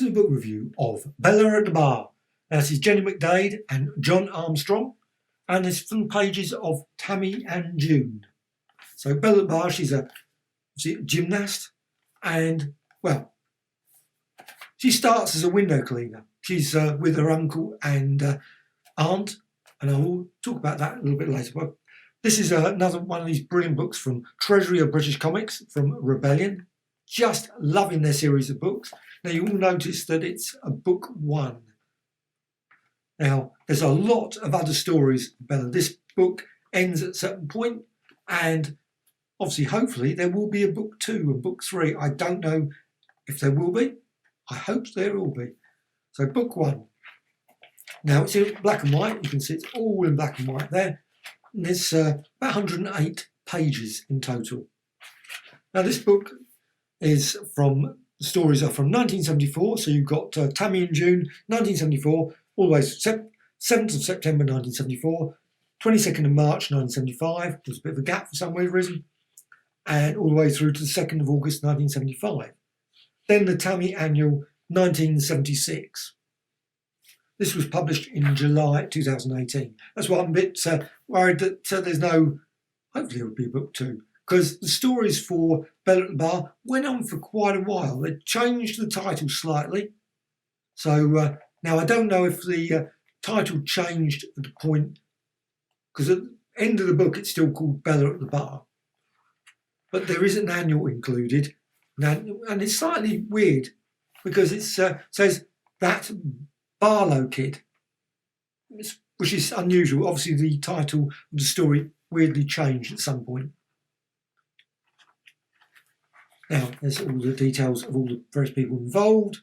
to the book review of Bella at the Bar. Now, this is Jenny McDade and John Armstrong, and it's from the pages of Tammy and June. So Bella at the Bar, she's a gymnast, and, well, she starts as a window cleaner. She's with her uncle and aunt, and I will talk about that a little bit later. But this is another one of these brilliant books from Treasury of British Comics, from Rebellion. Just loving their series of books. Now, you will notice that it's a book one. Now, there's a lot of other stories, Bella. This book ends at a certain point, and obviously, hopefully, there will be a book two and book three. I don't know if there will be. I hope there will be. So, book one. Now, it's in black and white. You can see it's all in black and white there. And there's about 108 pages in total. Now, this book is from, the stories are from 1974. So, you've got Tammy and June, 1974, all the way to 7th of September 1974, 22nd of March 1975. There's a bit of a gap for some weird reason. And all the way through to the 2nd of August 1975. Then the Tammy Annual 1976. This was published in July 2018. That's why I'm a bit worried that there's no, hopefully it will be book two, because the stories for Bella at the Bar went on for quite a while. They changed the title slightly. So now I don't know if the title changed at the point, because at the end of the book it's still called Bella at the Bar. But there is an annual included, and it's slightly weird because it says that Barlow kid, which is unusual. Obviously, the title of the story weirdly changed at some point. Now, there's all the details of all the various people involved,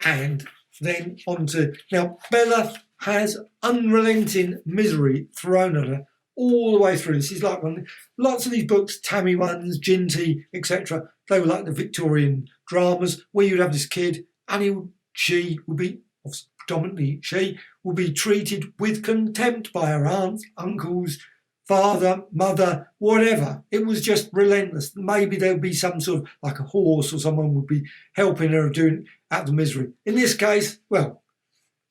and then on to, now, Bella has unrelenting misery thrown at her all the way through. This is like lots of these books, Tammy ones, Ginty, etc. They were like the Victorian dramas where you'd have this kid and she would be, predominantly she, would be treated with contempt by her aunts, uncles, father, mother, whatever. It was just relentless. Maybe there would be some sort of, like a horse or someone would be helping her doing out the misery. In this case, well,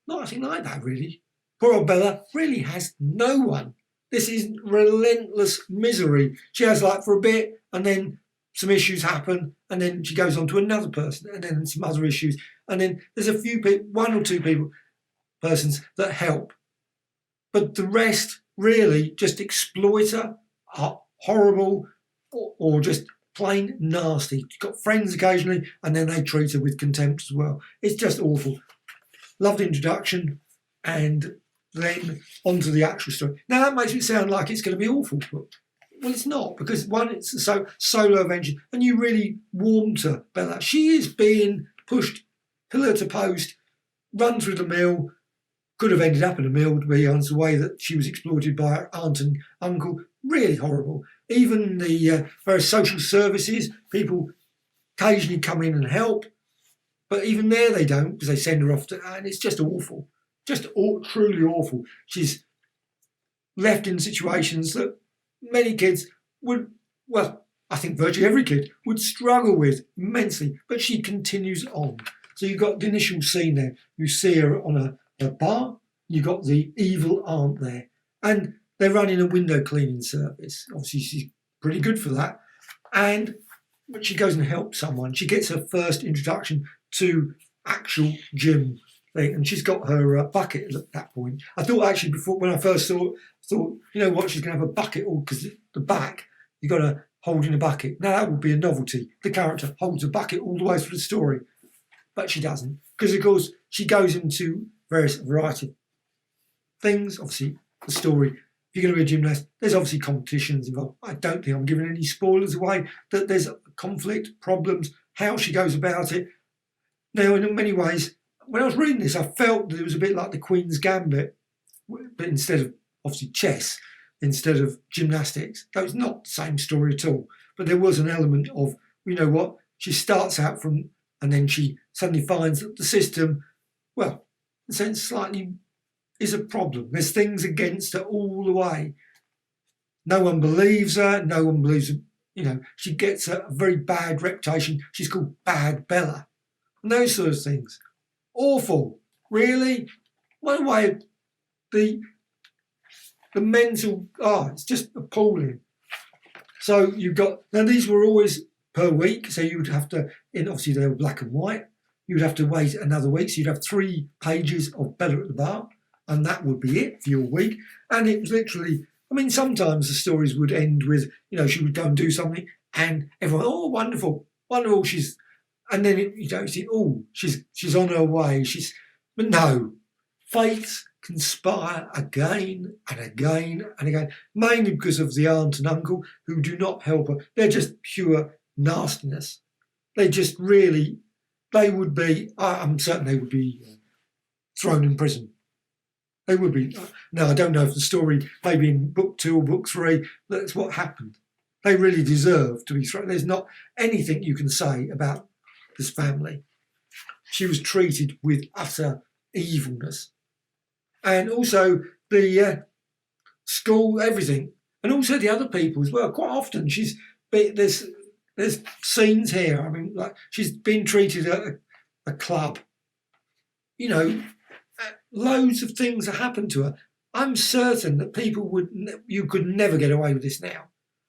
nothing like that really. Poor old Bella really has no one. This is relentless misery. She has like for a bit, and then some issues happen, and then she goes on to another person, and then some other issues, and then there's a few people, one or two persons that help, but the rest really just exploit her, are horrible, or just plain nasty. She's got friends occasionally, and then they treat her with contempt as well. It's just awful. Loved introduction, and then onto the actual story. Now that makes it sound like it's going to be awful, but well, it's not, because one, it's a solo adventure, and you really warm to Bella. She is being pushed pillar to post, run through the mill. Could have ended up in a mill, to be honest, the way that she was exploited by her aunt and uncle. Really horrible. Even the various social services, people occasionally come in and help, but even there they don't, because they send her off to, and it's just awful. Just truly awful. She's left in situations that many kids would, well, I think virtually every kid would struggle with immensely, but she continues on. So you've got the initial scene there. You see her on a bar. You've got the evil aunt there, and they're running a window cleaning service. Obviously, she's pretty good for that. But she goes and helps someone. She gets her first introduction to actual gym thing, and she's got her bucket at that point. I thought actually before, when I first thought, you know what, she's going to have a bucket, all because the back, you've got her holding a bucket. Now that would be a novelty. The character holds a bucket all the way through the story, but she doesn't, because of course she goes into various variety of things. Obviously, the story, if you're going to be a gymnast, there's obviously competitions involved. I don't think I'm giving any spoilers away, that there's conflict, problems, how she goes about it. Now, in many ways, when I was reading this, I felt that it was a bit like the Queen's Gambit, but instead of, obviously, chess, instead of gymnastics. That was not the same story at all, but there was an element of, you know what, she starts out from, and then she suddenly finds that the system, well, in a sense, slightly is a problem. There's things against her all the way. No one believes her, no one believes her. You know, she gets a very bad reputation. She's called Bad Bella. And those sort of things. Awful. Really? One way, the mental, it's just appalling. So you've got, now these were always per week, so you would have to, obviously they were black and white, you'd have to wait another week, so you'd have 3 pages of Bella at the Bar, and that would be it for your week. And it was literally, I mean, sometimes the stories would end with, she would go and do something, and everyone, oh, wonderful, wonderful, and then you don't see, oh, she's on her way, but no, fates conspire again and again and again, mainly because of the aunt and uncle who do not help her. They're just pure nastiness. They just really, they would be, I'm certain they would be thrown in prison. They would be. Now, I don't know if the story, maybe in book 2 or book 3, that's what happened. They really deserve to be thrown. There's not anything you can say about this family. She was treated with utter evilness. And also the school, everything. And also the other people as well. Quite often there's scenes here. I mean, like she's been treated at a club. Loads of things that happened to her. I'm certain that you could never get away with this now.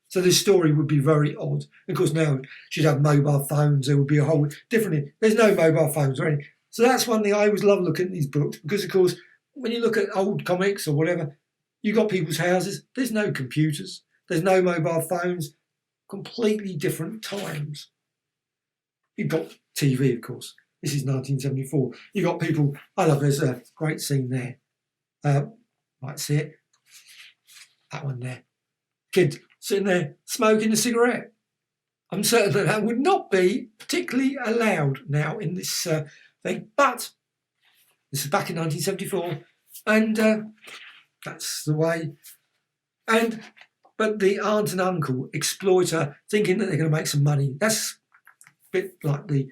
So this story would be very odd. Of course, now she'd have mobile phones. There would be a whole different. There's no mobile phones or anything. So that's one thing I always love looking at these books, because, of course, when you look at old comics or whatever, you got people's houses. There's no computers. There's no mobile phones. Completely different times. You've got TV, of course. This is 1974. You got people. There's a great scene there. Might see it. That one there. Kid sitting there smoking a cigarette. I'm certain that would not be particularly allowed now in this thing. But this is back in 1974, and that's the way. But the aunt and uncle exploit her, thinking that they're going to make some money. That's a bit like you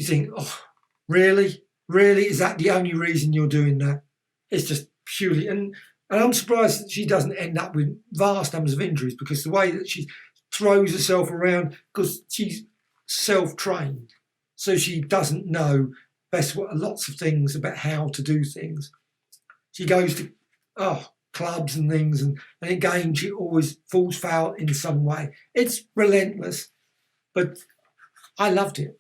think, oh, really? Really? Is that the only reason you're doing that? It's just purely, and I'm surprised that she doesn't end up with vast numbers of injuries, because the way that she throws herself around, because she's self-trained, so she doesn't know lots of things about how to do things. She goes to clubs and things, and again she always falls foul in some way. It's relentless, but I loved it.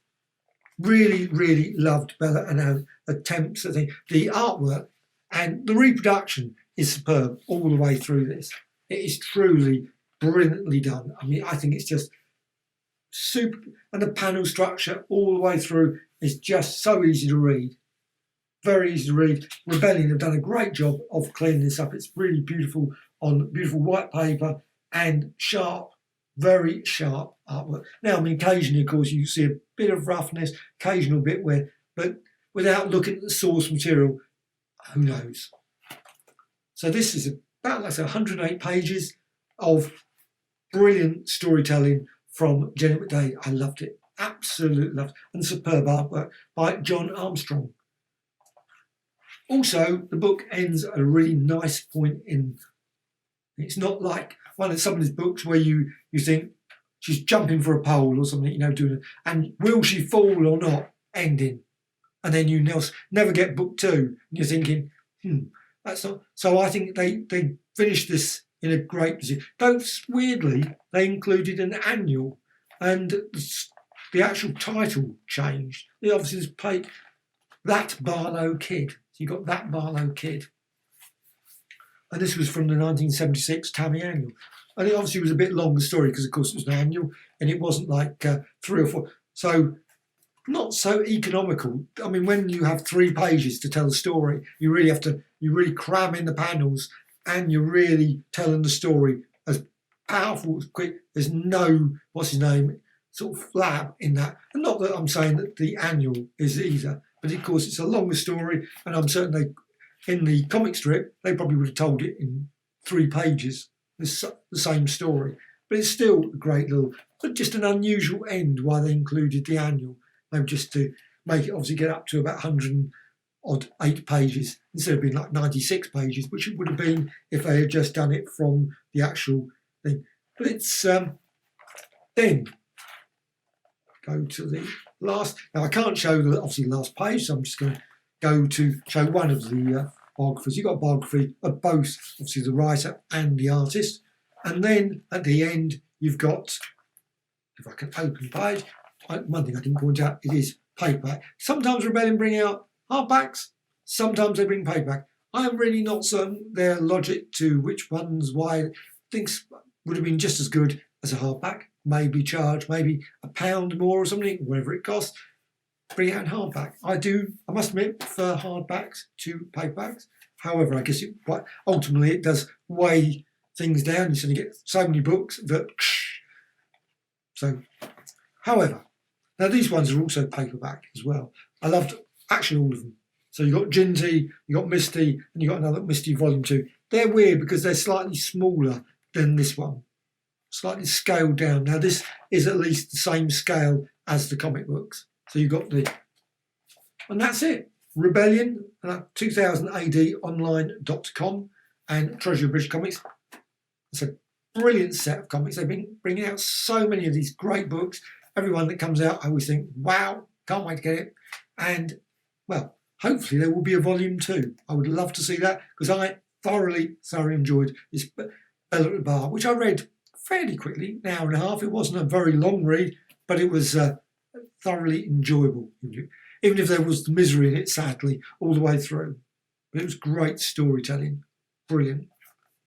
Really, really loved Bella and her attempts at the artwork, and the reproduction is superb all the way through this. It is truly brilliantly done. I mean, I think it's just super, and the panel structure all the way through is just so easy to read. Very easy to read. Rebellion have done a great job of cleaning this up. It's really beautiful on beautiful white paper and sharp, very sharp artwork. Now, I mean, occasionally, of course, you see a bit of roughness, occasional bit but without looking at the source material, who knows? So this is about, like I said, 108 pages of brilliant storytelling from Jenny McDade. I loved it. Absolutely loved it. And superb artwork by John Armstrong. Also, the book ends at a really nice point it's not like one of some of his books where you think she's jumping for a pole or something, doing it, and will she fall or not, ending. And then you never get book 2, and you're thinking, that's not. So I think they finished this in a great position. Though, weirdly, they included an annual, and the actual title changed. They obviously just played That Barlow Kid. So you got That Barlow Kid. And this was from the 1976 Tammy annual. And it obviously was a bit longer story because, of course, it was an annual, and it wasn't like 3 or 4. So not so economical. I mean, when you have 3 pages to tell a story, you really cram in the panels, and you're really telling the story as powerful, as quick. There's no, sort of flab in that. And not that I'm saying that the annual is either, but of course it's a longer story, and I'm certain in the comic strip, they probably would have told it in 3 pages, the same story. But it's still a great but just an unusual end why they included the annual. Maybe just to make it obviously get up to about 108 pages instead of being like 96 pages, which it would have been if they had just done it from the actual thing. But it's then go to the last. Now, I can't show the obviously last page, so I'm just going to go to show one of the biographies. You've got a biography of both, obviously, the writer and the artist. And then at the end, you've got, if I can open the page, one thing I didn't point out, it is paperback. Sometimes Rebellion bring out hardbacks, sometimes they bring paperback. I am really not certain their logic to which ones, why. Things would have been just as good as a hardback, maybe charge maybe £1 more or something, whatever it costs. Bring out in hardback. I must admit, prefer hardbacks to paperbacks. However, I guess ultimately it does weigh things down. You suddenly get so many books that. So, however, now these ones are also paperback as well. I loved actually all of them. So you've got Ginty, you've got Misty, and you've got another Misty Volume 2. They're weird because they're slightly smaller than this one, slightly scaled down. Now this is at least the same scale as the comic books. So you've got and that's it. Rebellion, 2000 AD online.com and Treasury of British Comics. It's a brilliant set of comics. They've been bringing out so many of these great books. Everyone that comes out, I always think, wow, can't wait to get it. And, well, hopefully there will be a volume 2. I would love to see that because I thoroughly enjoyed this Bella Barlow, which I read fairly quickly, an hour and a half. It wasn't a very long read, but it was thoroughly enjoyable, even if there was the misery in it, sadly, all the way through. But it was great storytelling. Brilliant.